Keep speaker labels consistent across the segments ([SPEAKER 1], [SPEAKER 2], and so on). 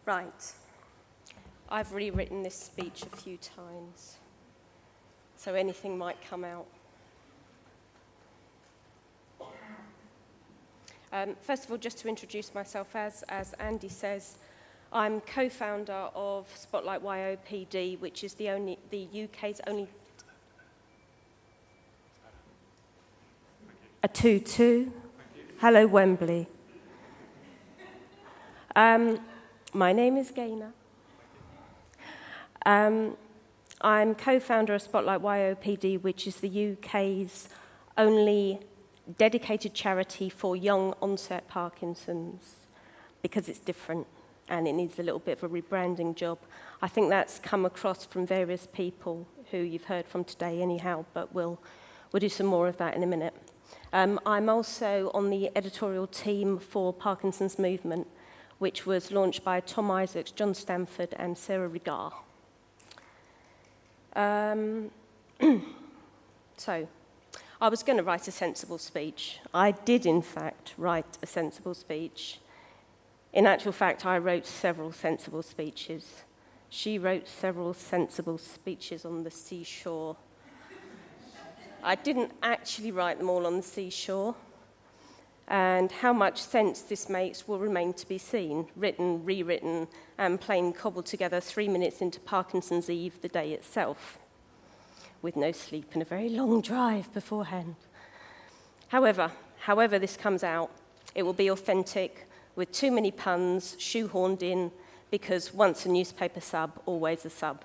[SPEAKER 1] Right. I've rewritten this speech a few times, so anything might come out. First of all, just to introduce myself, as Andy says, I'm co-founder of Spotlight YOPD, which is the UK's only... A 2-2. Hello, Wembley. My name is Gaynor. I'm co-founder of Spotlight YOPD, which is the UK's only dedicated charity for young onset Parkinson's, because it's different and it needs a little bit of a rebranding job. I think that's come across from various people who you've heard from today anyhow, but we'll do some more of that in a minute. I'm also on the editorial team for Parkinson's Movement, which was launched by Tom Isaacs, John Stanford, and Sarah Rigar. So, I was going to write a sensible speech. I did, in fact, write a sensible speech. In actual fact, I wrote several sensible speeches. She wrote several sensible speeches on the seashore. I didn't actually write them all on the seashore, and how much sense this makes will remain to be seen, written, rewritten, and plain cobbled together 3 minutes into Parkinson's Eve, the day itself, with no sleep and a very long drive beforehand. However this comes out, it will be authentic, with too many puns shoehorned in, because once a newspaper sub, always a sub.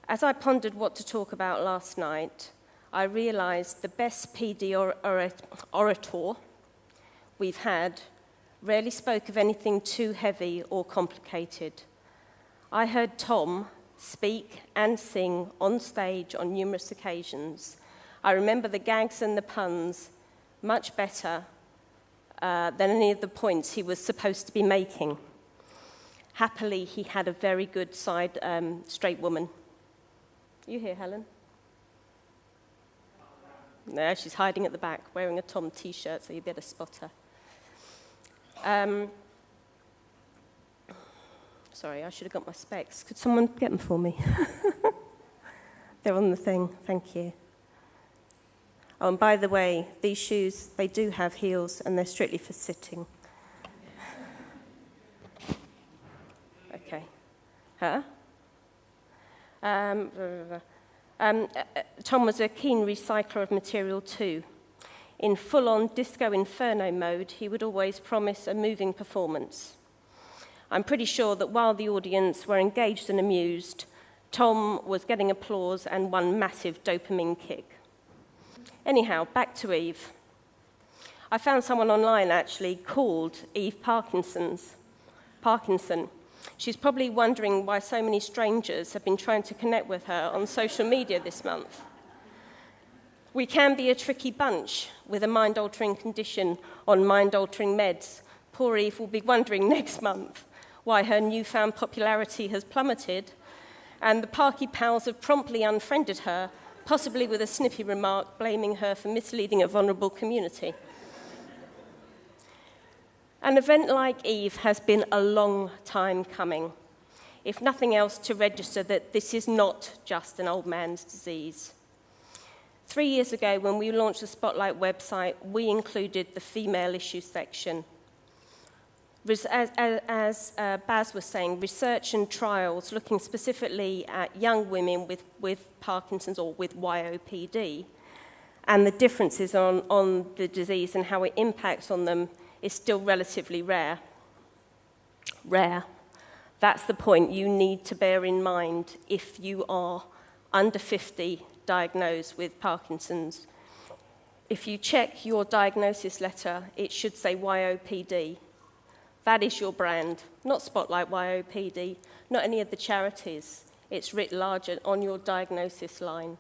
[SPEAKER 1] As I pondered what to talk about last night, I realized the best PD orator we've had rarely spoke of anything too heavy or complicated. I heard Tom speak and sing on stage on numerous occasions. I remember the gags and the puns much better than any of the points he was supposed to be making. Happily, he had a very good side straight woman. You here, Helen? No, she's hiding at the back, wearing a Tom t-shirt, so you'd be able to spot her. Sorry, I should have got my specs. Could someone get them for me? They're on the thing, thank you. Oh, and by the way, these shoes, they do have heels, and they're strictly for sitting. Okay. Huh? Tom was a keen recycler of material too. In full-on disco inferno mode, he would always promise a moving performance. I'm pretty sure that while the audience were engaged and amused, Tom was getting applause and one massive dopamine kick. Anyhow, back to Eve. I found someone online, actually, called Eve Parkinson. She's probably wondering why so many strangers have been trying to connect with her on social media this month. We can be a tricky bunch with a mind-altering condition on mind-altering meds. Poor Eve will be wondering next month why her newfound popularity has plummeted, and the Parky pals have promptly unfriended her, possibly with a snippy remark blaming her for misleading a vulnerable community. An event like Eve has been a long time coming, if nothing else to register that this is not just an old man's disease. 3 years ago, when we launched the Spotlight website, we included the female issue section. As Baz was saying, research and trials looking specifically at young women with Parkinson's or with YOPD and the differences on the disease and how it impacts on them is still relatively rare. Rare. That's the point you need to bear in mind if you are under 50 diagnosed with Parkinson's. If you check your diagnosis letter, it should say YOPD. That is your brand, not Spotlight YOPD, not any of the charities. It's writ larger on your diagnosis line.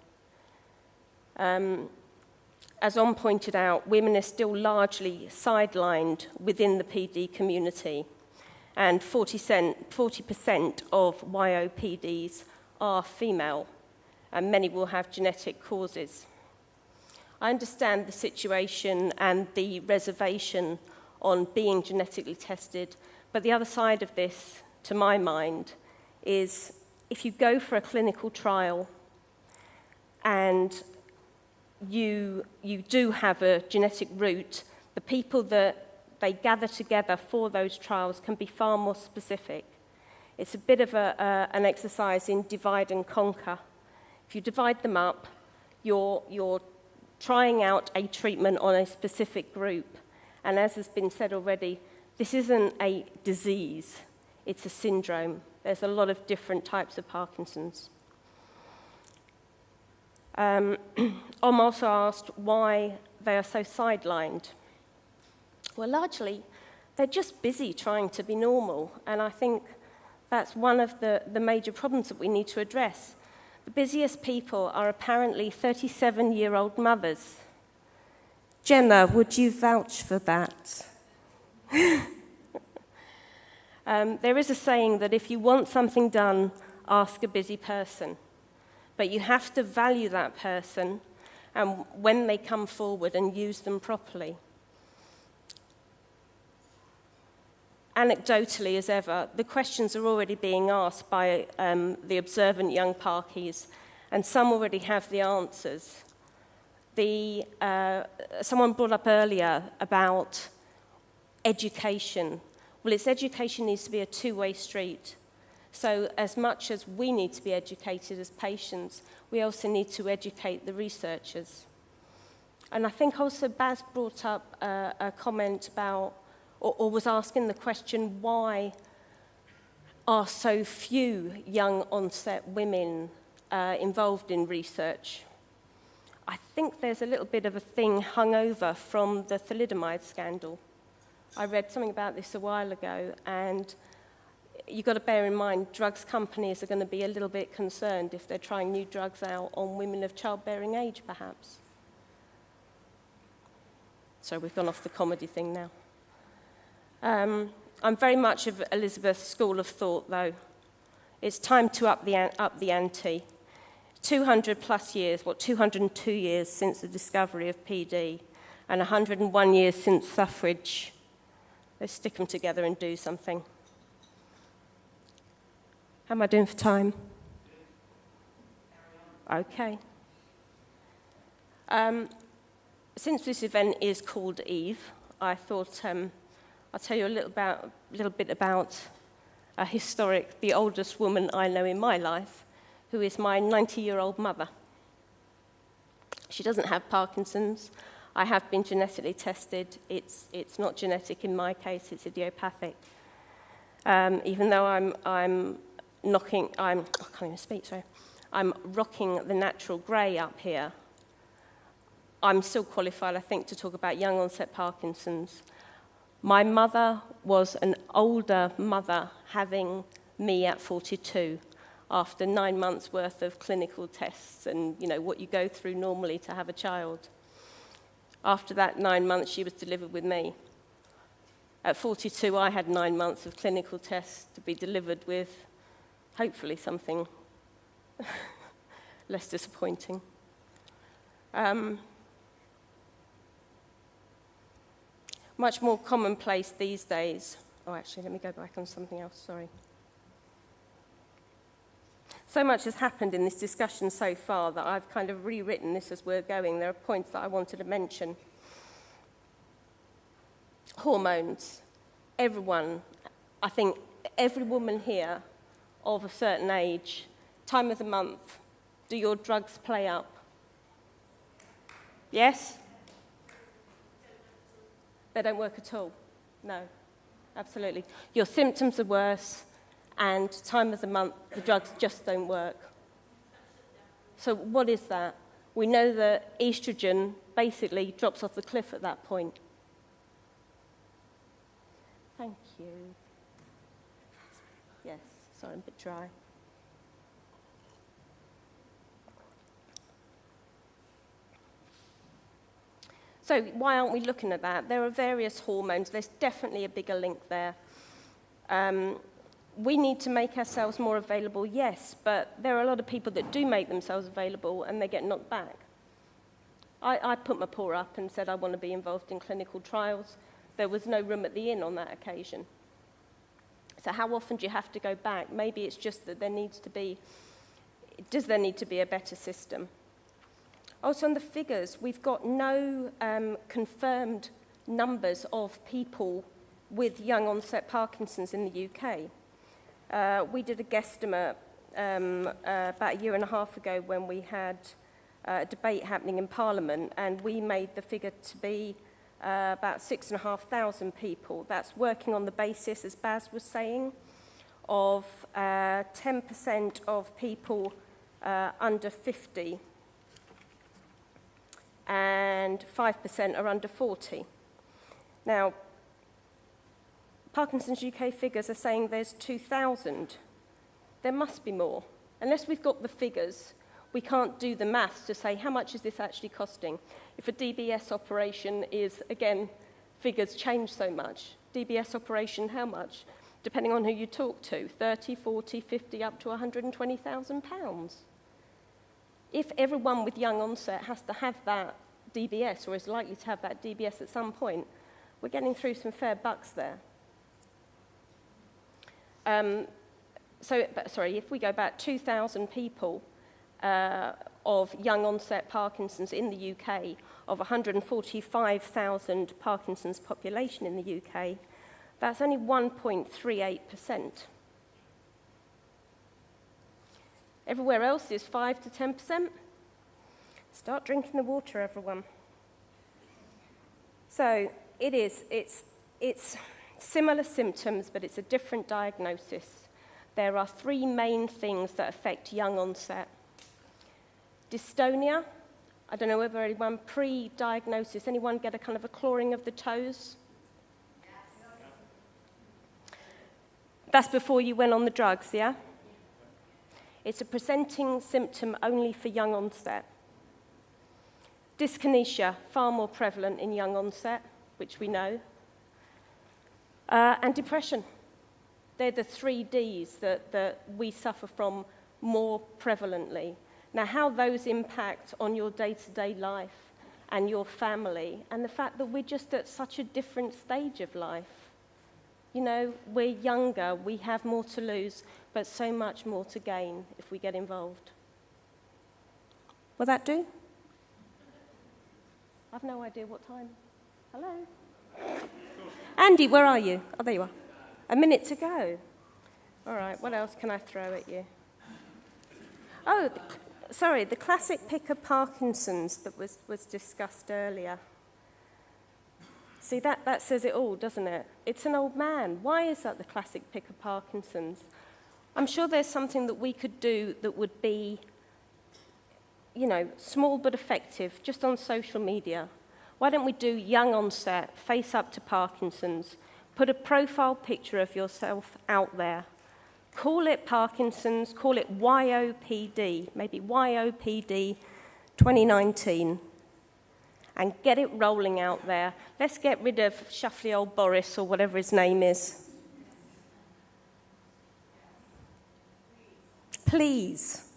[SPEAKER 1] As On pointed out, women are still largely sidelined within the PD community, and 40% of YOPDs are female, and many will have genetic causes. I understand the situation and the reservation on being genetically tested, But the other side of this, to my mind, is if you go for a clinical trial and you do have a genetic root, the people that they gather together for those trials can be far more specific. It's a bit of an exercise in divide and conquer. If you divide them up, you're trying out a treatment on a specific group. And as has been said already, this isn't a disease, it's a syndrome. There's a lot of different types of Parkinson's. I'm also asked why they are so sidelined. Well, largely, they're just busy trying to be normal, and I think that's one of the major problems that we need to address. The busiest people are apparently 37-year-old mothers. Gemma, would you vouch for that? There is a saying that if you want something done, ask a busy person. But you have to value that person and when they come forward and use them properly. Anecdotally, as ever, the questions are already being asked by the observant young Parkies, and some already have the answers. Someone brought up earlier about education. Well, education needs to be a two-way street. So as much as we need to be educated as patients, we also need to educate the researchers. And I think also Baz brought up a comment about, or was asking the question, why are so few young onset women involved in research? I think there's a little bit of a thing hung over from the thalidomide scandal. I read something about this a while ago, and you've got to bear in mind, drugs companies are going to be a little bit concerned if they're trying new drugs out on women of childbearing age, perhaps. So we've gone off the comedy thing now. I'm very much of Elizabeth's school of thought, though. It's time to up the ante. 200 plus years, 202 years since the discovery of PD, and 101 years since suffrage. Let's stick them together and do something. How am I doing for time? Okay. Since this event is called Eve, I thought I'll tell you a little bit about the oldest woman I know in my life, who is my 90-year-old mother. She doesn't have Parkinson's. I have been genetically tested. It's not genetic in my case, it's idiopathic. Even though I'm rocking the natural grey up here, I'm still qualified, I think, to talk about young onset Parkinson's. My mother was an older mother, having me at 42, after 9 months worth of clinical tests and, what you go through normally to have a child. After that 9 months, she was delivered with me. At 42, I had 9 months of clinical tests to be delivered with, hopefully, something less disappointing. Much more commonplace these days. Oh, actually, let me go back on something else, sorry. So much has happened in this discussion so far that I've kind of rewritten this as we're going. There are points that I wanted to mention. Hormones. Everyone, I think every woman here of a certain age, time of the month, do your drugs play up? Yes? They don't work at all? No, absolutely. Your symptoms are worse, and time of the month, the drugs just don't work. So what is that? We know that estrogen basically drops off the cliff at that point. Thank you. Yes, sorry, I'm a bit dry. So why aren't we looking at that? There are various hormones. There's definitely a bigger link there. We need to make ourselves more available, yes, but there are a lot of people that do make themselves available and they get knocked back. I put my paw up and said I want to be involved in clinical trials. There was no room at the inn on that occasion. So how often do you have to go back? Maybe it's just that there needs to be a better system? Also on the figures, we've got no confirmed numbers of people with young onset Parkinson's in the UK. We did a guesstimate about a year and a half ago when we had a debate happening in Parliament, and we made the figure to be about 6,500 people. That's working on the basis, as Baz was saying, of 10% of people under 50 and 5% are under 40. Now, Parkinson's UK figures are saying there's 2,000. There must be more. Unless we've got the figures, we can't do the maths to say how much is this actually costing. If a DBS operation is, again, figures change so much. DBS operation, how much? Depending on who you talk to, 30, 40, 50, up to £120,000. If everyone with young onset has to have that DBS, or is likely to have that DBS at some point, we're getting through some fair bucks there. If we go back 2,000 people of young onset Parkinson's in the UK, of 145,000 Parkinson's population in the UK, that's only 1.38%. Everywhere else is 5 to 10%. Start drinking the water, everyone. So it's similar symptoms, but it's a different diagnosis. There are three main things that affect young onset. Dystonia, I don't know whether anyone pre-diagnosis, anyone get a kind of a clawing of the toes? That's before you went on the drugs, yeah? It's a presenting symptom only for young onset. Dyskinesia, far more prevalent in young onset, which we know. And depression. They're the 3 Ds that we suffer from more prevalently. Now, how those impact on your day-to-day life and your family, and the fact that we're just at such a different stage of life. You know, we're younger, we have more to lose, but so much more to gain if we get involved. Will that do? I've no idea what time. Hello? Andy, where are you? Oh, there you are. A minute to go. All right, what else can I throw at you? Oh, the classic pick of Parkinson's that was discussed earlier. See, that says it all, doesn't it? It's an old man. Why is that the classic pick of Parkinson's? I'm sure there's something that we could do that would be, you know, small but effective, just on social media. Why don't we do young onset, face up to Parkinson's, put a profile picture of yourself out there. Call it Parkinson's, call it YOPD, maybe YOPD 2019, and get it rolling out there. Let's get rid of shuffly old Boris or whatever his name is. Please.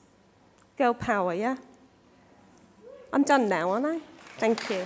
[SPEAKER 1] Girl power, yeah? I'm done now, aren't I? Thank you.